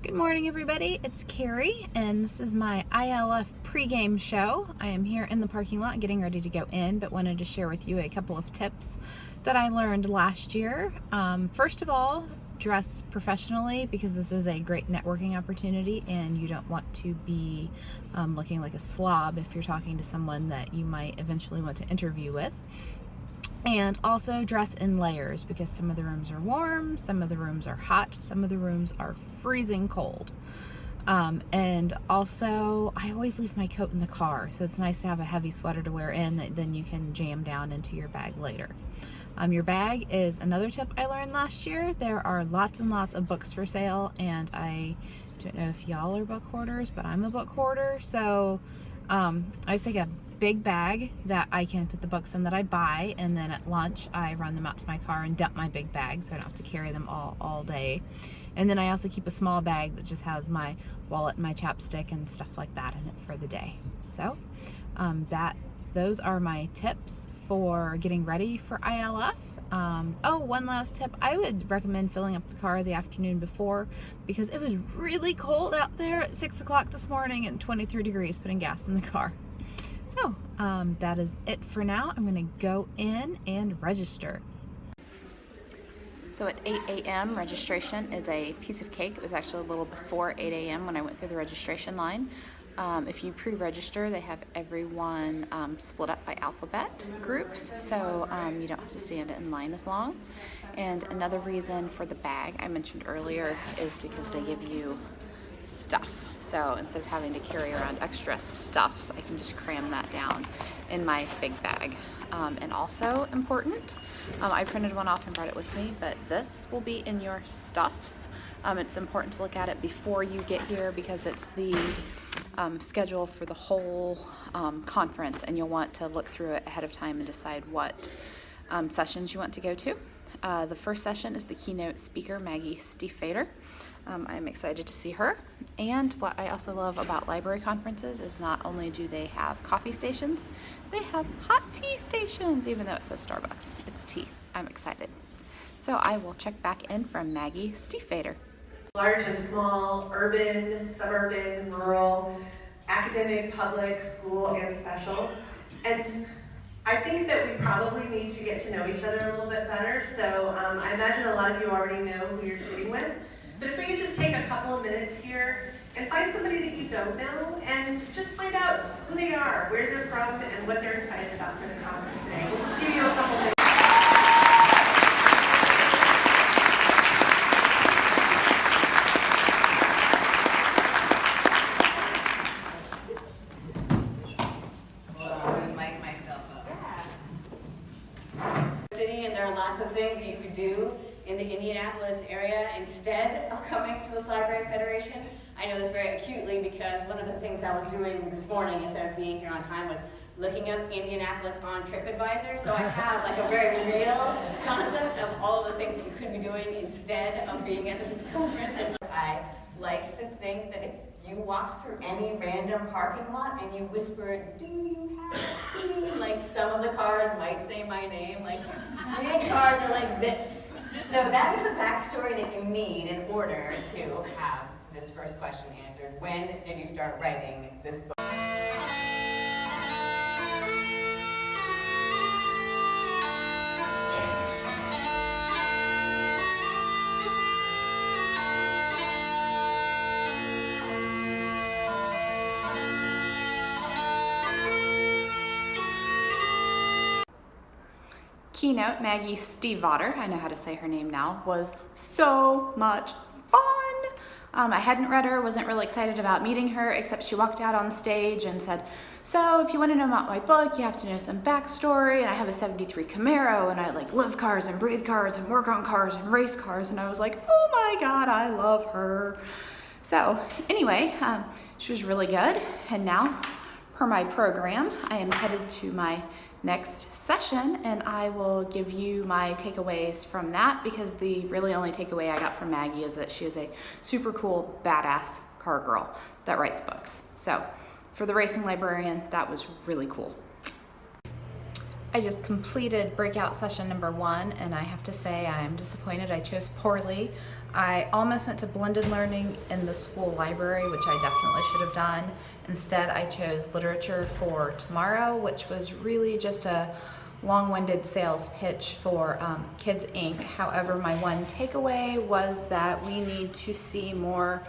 Good morning, everybody. It's Carrie, and this is my ILF pregame show. I am here in the parking lot getting ready to go in, but wanted to share with you a couple of tips that I learned last year. First of all, dress professionally, because this is a great networking opportunity and you don't want to be looking like a slob if you're talking to someone that you might eventually want to interview with. And also dress in layers, because some of the rooms are warm, some of the rooms are hot, some of the rooms are freezing cold. And also, I always leave my coat in the car, so it's nice to have a heavy sweater to wear in that then you can jam down into your bag later. Your bag is another tip I learned last year. There are lots and lots of books for sale, and I don't know if y'all are book hoarders, but I'm a book hoarder, so I just take a big bag that I can put the books in that I buy, and then at lunch I run them out to my car and dump my big bag so I don't have to carry them all day. And then I also keep a small bag that just has my wallet, my chapstick, and stuff like that in it for the day. So those are my tips for getting ready for ILF. One last tip. I would recommend filling up the car the afternoon before, because it was really cold out there at 6 o'clock this morning and 23 degrees putting gas in the car. So that is it for now. I'm going to go in and register. So at 8 a.m. registration is a piece of cake. It was actually a little before 8 a.m. when I went through the registration line. If you pre-register, they have everyone split up by alphabet groups, so you don't have to stand in line as long. And another reason for the bag I mentioned earlier is because they give you stuff. So instead of having to carry around extra stuffs, I can just cram that down in my big bag. And also important, I printed one off and brought it with me, but this will be in your stuffs. It's important to look at it before you get here, because it's the schedule for the whole conference, and you'll want to look through it ahead of time and decide what sessions you want to go to. The first session is the keynote speaker, Maggie Stiefvater. I'm excited to see her. And what I also love about library conferences is not only do they have coffee stations, they have hot tea stations, even though it says Starbucks. It's tea. I'm excited. So I will check back in from Maggie Stiefvater. Large and small, urban, suburban, rural, academic, public, school, and special. And I think that we probably need to get to know each other a little bit better. So I imagine a lot of you already know who you're sitting with. But if we could just take a couple of minutes here and find somebody that you don't know and just find out who they are, where they're from, and what they're excited about for the conference today. We'll just give you a couple minutes. And there are lots of things that you could do in the Indianapolis area instead of coming to this Library Federation. I know this very acutely because one of the things I was doing this morning instead of being here on time was looking up Indianapolis on TripAdvisor. So I have like a very real concept of all of the things that you could be doing instead of being at this conference. And so I like to think that if you walked through any random parking lot and you whispered, "Do you have a key?" Like some of the cars might say my name, like many cars are like this. So that is the backstory that you need in order to have this first question answered. When did you start writing this book? Keynote Maggie Stiefvater, I know how to say her name now, was so much fun. I hadn't read her, wasn't really excited about meeting her, except she walked out on stage and said, "So if you want to know about my book, you have to know some backstory, and I have a 73 Camaro, and I like live cars and breathe cars and work on cars and race cars." And I was like, oh my God, I love her. So anyway, she was really good. And now, per my program, I am headed to my next session, and I will give you my takeaways from that, because the really only takeaway I got from Maggie is that she is a super cool, badass car girl that writes books. So for the racing librarian, that was really cool. I just completed breakout session number 1, and I have to say I'm disappointed I chose poorly. I almost went to blended learning in the school library, which I definitely should have done. Instead, I chose literature for tomorrow, which was really just a long-winded sales pitch for Kids Inc. However, my one takeaway was that we need to see more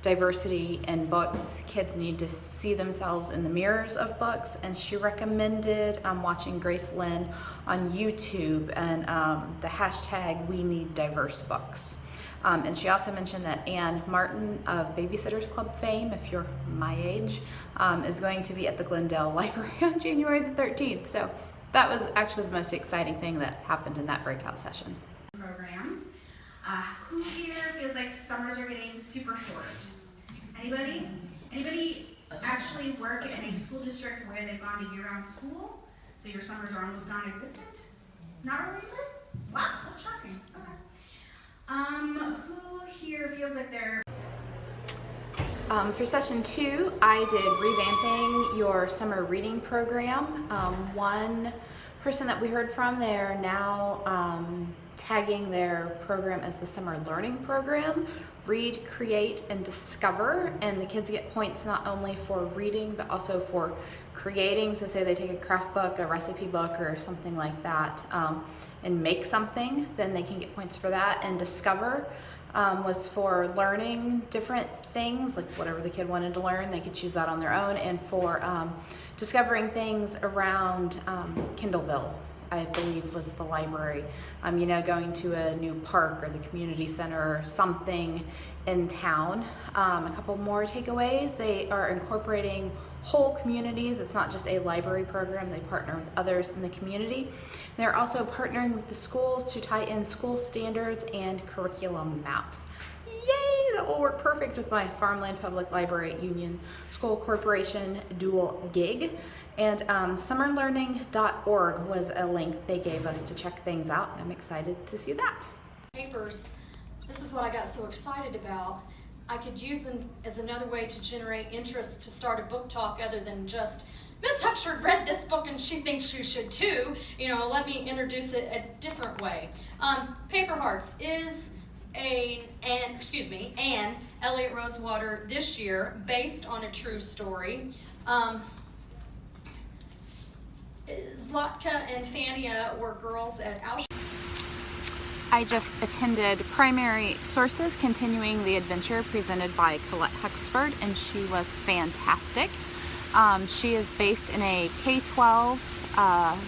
diversity in books. Kids need to see themselves in the mirrors of books, and she recommended watching Grace Lynn on YouTube and the hashtag We Need Diverse Books. And she also mentioned that Anne Martin of Babysitters Club fame, if you're my age, is going to be at the Glendale Library on January the 13th. So that was actually the most exciting thing that happened in that breakout session. Programs. Who here feels like summers are getting super short? Anybody? Anybody actually work in a school district where they've gone to year-round school? So your summers are almost non-existent? Not really? Wow, that's shocking. Okay. Who here feels like they're... For session 2, I did revamping your summer reading program. One person that we heard from, they are now tagging their program as the summer learning program. Read, create, and discover, and the kids get points not only for reading but also for creating. So say they take a craft book, a recipe book, or something like that, and make something, then they can get points for that. And discover was for learning different things, like whatever the kid wanted to learn, they could choose that on their own. And for discovering things around Kindleville, I believe was the library, you know, going to a new park or the community center or something in town. A couple more takeaways: they are incorporating whole communities. It's not just a library program, they partner with others in the community. They're also partnering with the schools to tie in school standards and curriculum maps. Yay, that will work perfect with my Farmland Public Library Union School Corporation dual gig. And summerlearning.org was a link they gave us to check things out. I'm excited to see that. Papers, this is what I got so excited about. I could use them as another way to generate interest to start a book talk other than just, Miss Huckshard read this book and she thinks you should too. You know, let me introduce it a different way. Paper Hearts is Anne Elliott Rosewater this year, based on a true story. Zlatka and Fania were girls at Auschwitz. I just attended Primary Sources, continuing the adventure presented by Colette Huxford, and she was fantastic. She is based in a K-12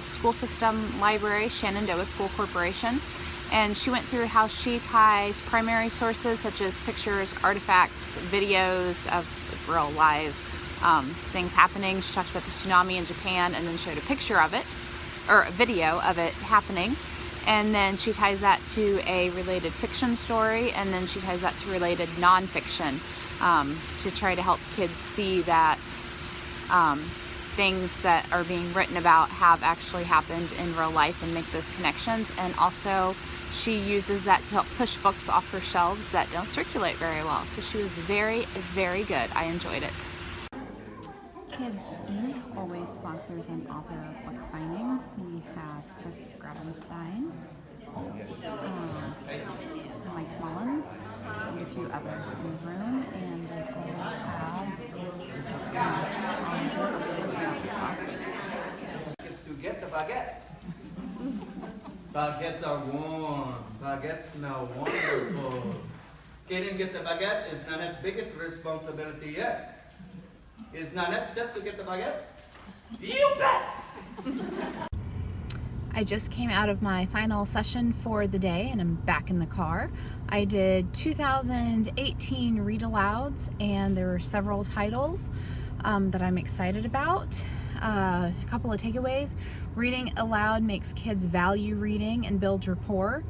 school system library, Shenandoah School Corporation, and she went through how she ties primary sources such as pictures, artifacts, videos of real live things happening. She talked about the tsunami in Japan and then showed a picture of it, or a video of it happening. And then she ties that to a related fiction story, and then she ties that to related nonfiction, to try to help kids see that things that are being written about have actually happened in real life and make those connections. And also she uses that to help push books off her shelves that don't circulate very well. So she was very, very good. I enjoyed it. Kids Inc. always sponsors an author book signing. We have Chris Grabenstein, Mike Mullins, and a few others in the room, and they always have It's to get the baguette. Baguettes are warm. Baguettes smell wonderful. Getting get the baguette is Nanette's biggest responsibility yet. Is Nanette set to get the baguette? You bet! I just came out of my final session for the day and I'm back in the car. I did 2018 read alouds, and there were several titles that I'm excited about. A couple of takeaways: reading aloud makes kids value reading and builds rapport.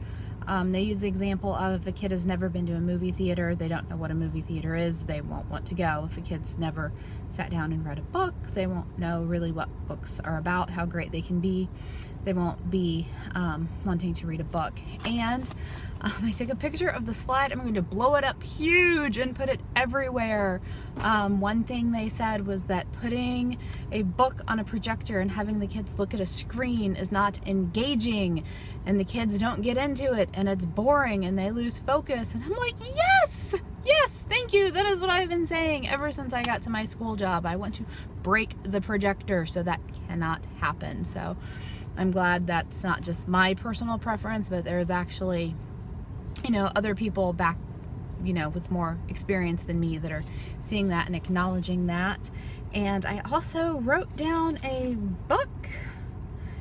They use the example of if a kid has never been to a movie theater, they don't know what a movie theater is, they won't want to go. If a kid's never sat down and read a book, they won't know really what books are about, how great they can be. They won't be wanting to read a book. And I took a picture of the slide. I'm going to blow it up huge and put it everywhere. One thing they said was that putting a book on a projector and having the kids look at a screen is not engaging, and the kids don't get into it and it's boring and they lose focus. And I'm like, yes, thank you. That is what I've been saying ever since I got to my school job. I want to break the projector, so that cannot happen. So I'm glad that's not just my personal preference, but there's actually, other people back, with more experience than me that are seeing that and acknowledging that. And I also wrote down a book,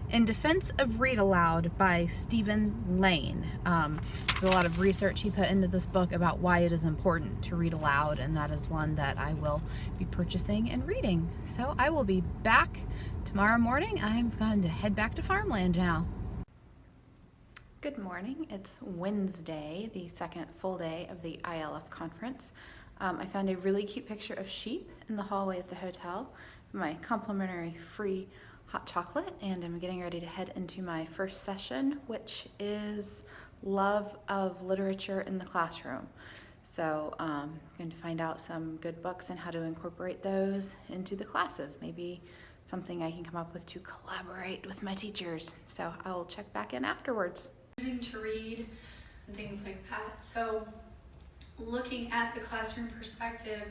In Defense of Read Aloud by Stephen Lane. There's a lot of research he put into this book about why it is important to read aloud, and that is one that I will be purchasing and reading. So I will be back tomorrow morning. I'm going to head back to farmland now. Good morning. It's Wednesday, the second full day of the ILF conference. I found a really cute picture of sheep in the hallway at the hotel, my complimentary free hot chocolate, and I'm getting ready to head into my first session, which is Love of Literature in the Classroom. So I'm going to find out some good books and how to incorporate those into the classes. Maybe something I can come up with to collaborate with my teachers. So I'll check back in afterwards. Using to read and things like that. So looking at the classroom perspective,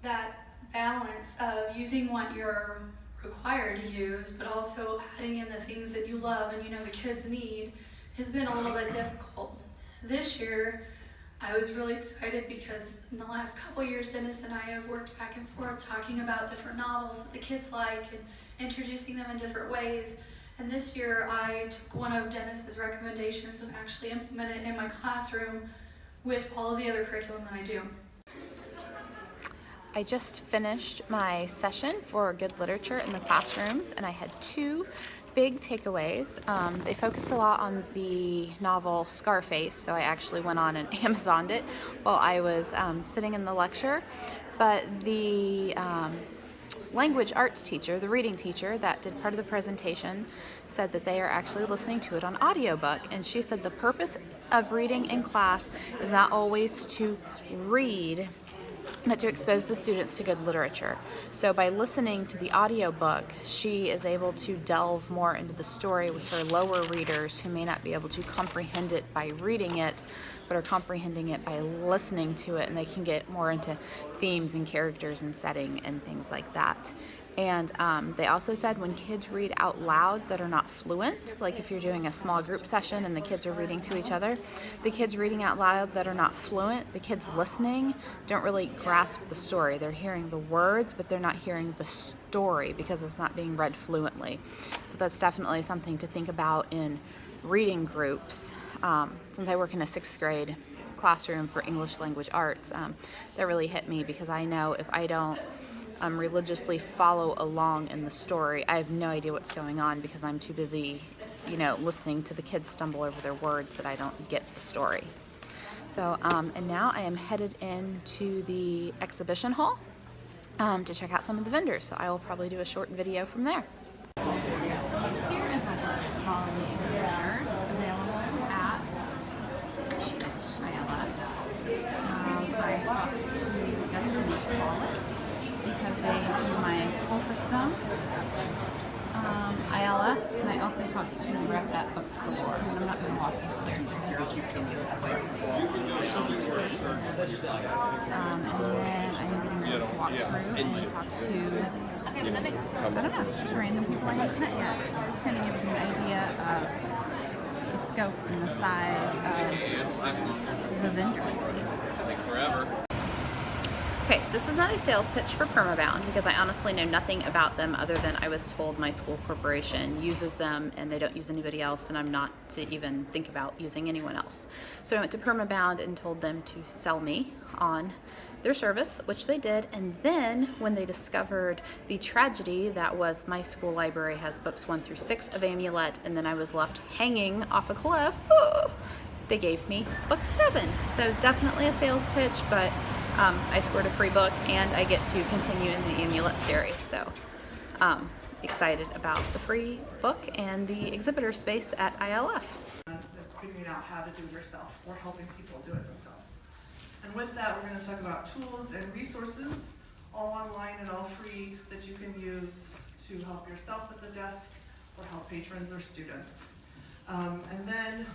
that balance of using what you're required to use, but also adding in the things that you love and the kids need, has been a little bit difficult. This year, I was really excited because in the last couple years, Dennis and I have worked back and forth talking about different novels that the kids like and introducing them in different ways. And this year, I took one of Dennis's recommendations and actually implemented it in my classroom with all of the other curriculum that I do. I just finished my session for good literature in the classrooms, and I had two big takeaways. They focused a lot on the novel Scarface, so I actually went on and Amazoned it while I was sitting in the lecture. But the language arts teacher, the reading teacher that did part of the presentation, said that they are actually listening to it on audiobook. And she said the purpose of reading in class is not always to read, but to expose the students to good literature. So by listening to the audiobook, she is able to delve more into the story with her lower readers who may not be able to comprehend it by reading it, but are comprehending it by listening to it, and they can get more into themes and characters and setting and things like that. And they also said when kids read out loud that are not fluent, like if you're doing a small group session and the kids are reading to each other, the kids reading out loud that are not fluent, the kids listening don't really grasp the story. They're hearing the words, but they're not hearing the story because it's not being read fluently. So that's definitely something to think about in reading groups. Since I work in a 6th grade classroom for English language arts, that really hit me because I know if I don't religiously follow along in the story, I have no idea what's going on because I'm too busy, listening to the kids stumble over their words that I don't get the story. So, and now I am headed into the exhibition hall to check out some of the vendors. So I will probably do a short video from there. Here is a list of all the vendors available at ILF. I talked to Destiny College because they do my school system, ILS, and I also talked to the rep at Books Galore. And I'm not going to walk you through there. I'll just give you a quick and then I'm getting ready to walk through and talk to, okay, but that makes sense. I don't know, just random people I haven't met yet. Just kind of gives you an idea of the scope and the size of the vendor space. Okay, this is not a sales pitch for Permabound because I honestly know nothing about them other than I was told my school corporation uses them and they don't use anybody else, and I'm not to even think about using anyone else. So I went to Permabound and told them to sell me on their service, which they did, and then when they discovered the tragedy that was my school library has books 1 through 6 of Amulet, and then I was left hanging off a cliff, they gave me book 7. So definitely a sales pitch, but I scored a free book and I get to continue in the Amulet series. So excited about the free book and the exhibitor space at ILF. Figuring out how to do it yourself or helping people do it themselves. And with that, we're going to talk about tools and resources, all online and all free, that you can use to help yourself at the desk or help patrons or students. And then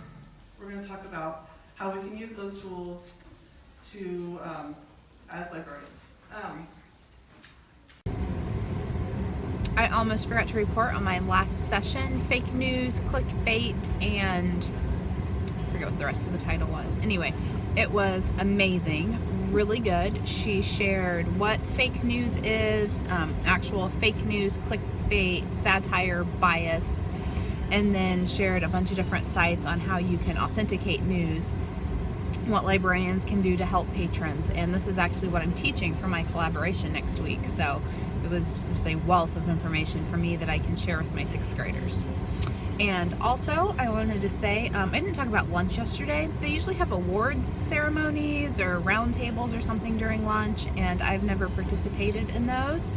we're going to talk about how we can use those tools to, as librarians. I almost forgot to report on my last session, fake news, clickbait, and I forget what the rest of the title was. Anyway, it was amazing, really good. She shared what fake news is, actual fake news, clickbait, satire, bias, and then shared a bunch of different sites on how you can authenticate news, what librarians can do to help patrons. And this is actually what I'm teaching for my collaboration next week. So it was just a wealth of information for me that I can share with my 6th graders. And also, I wanted to say, I didn't talk about lunch yesterday. They usually have awards ceremonies or roundtables or something during lunch, and I've never participated in those.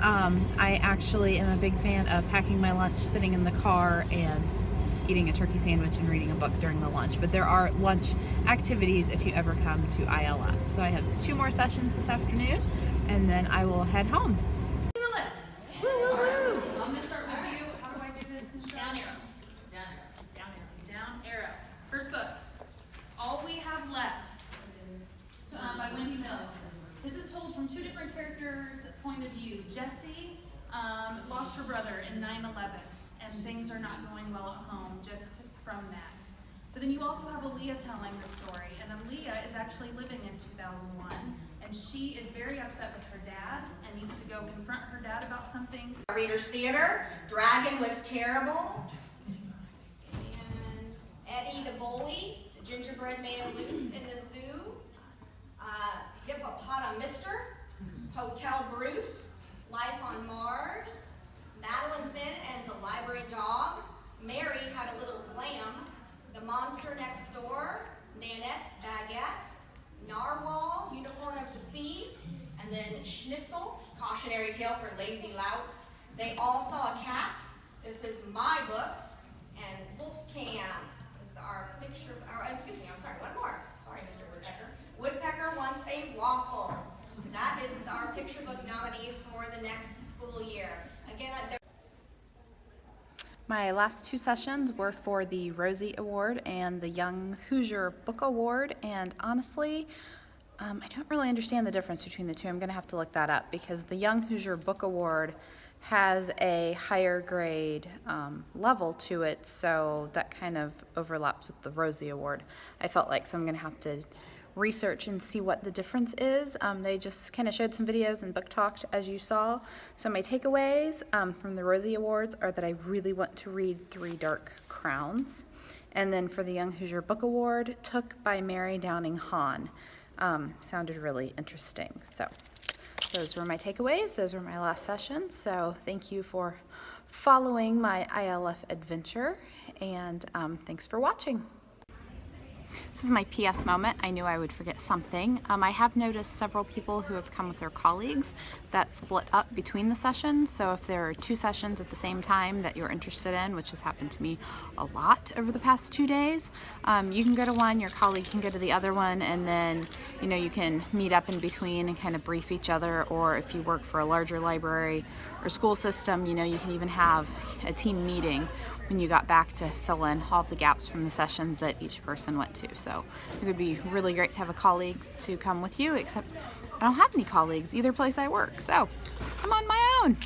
I actually am a big fan of packing my lunch, sitting in the car, and eating a turkey sandwich and reading a book during the lunch. But there are lunch activities if you ever come to ILF. So I have 2 more sessions this afternoon, and then I will head home. I'm gonna start with you. How do I do this, Michelle? Down arrow. Down arrow. Just down arrow. Down arrow. First book. All We Have Left. By Wendy Mills. This is told from 2 different characters' point of view. Jessie lost her brother in 9/11, and things are not going well at home just from that. But then you also have Aaliyah telling the story, and Aaliyah is actually living in 2001, and she is very upset with her dad and needs to go confront her dad about something. Reader's Theater, Dragon Was Terrible, and Eddie the Bully, the gingerbread man loose in the zoo, Hippopotamuster, Hotel Bruce, Life on Mars, Madeline Finn and the Library Dog, Mary Had a Little Lamb, The Monster Next Door, Nanette's Baguette, Narwhal, Unicorn of the Sea, and then Schnitzel, Cautionary Tale for Lazy Louts. They All Saw a Cat. This is my book. And Wolfcam is our picture, excuse me, I'm sorry, one more. Sorry, Mr. Woodpecker. Woodpecker Wants a Waffle. That is our picture book nominees for the next school year. Again, My last 2 sessions were for the Rosie Award and the Young Hoosier Book Award, and honestly, I don't really understand the difference between the 2. I'm going to have to look that up because the Young Hoosier Book Award has a higher grade level to it, so that kind of overlaps with the Rosie Award, I felt like, so I'm going to have to research and see what the difference is. They just kind of showed some videos and book talked, as you saw. So my takeaways from the Rosie Awards are that I really want to read 3 Dark Crowns. And then for the Young Hoosier Book Award, Took by Mary Downing Hahn. Sounded really interesting. So those were my takeaways. Those were my last sessions. So thank you for following my ILF adventure, and thanks for watching. This is my PS moment. I knew I would forget something. I have noticed several people who have come with their colleagues that split up between the sessions. So if there are 2 sessions at the same time that you're interested in, which has happened to me a lot over the past 2 days, you can go to one, your colleague can go to the other one, and then you can meet up in between and kind of brief each other. Or if you work for a larger library or school system, you can even have a team meeting when you got back to fill in all the gaps from the sessions that each person went to. So it would be really great to have a colleague to come with you, except I don't have any colleagues either place I work, so I'm on my own.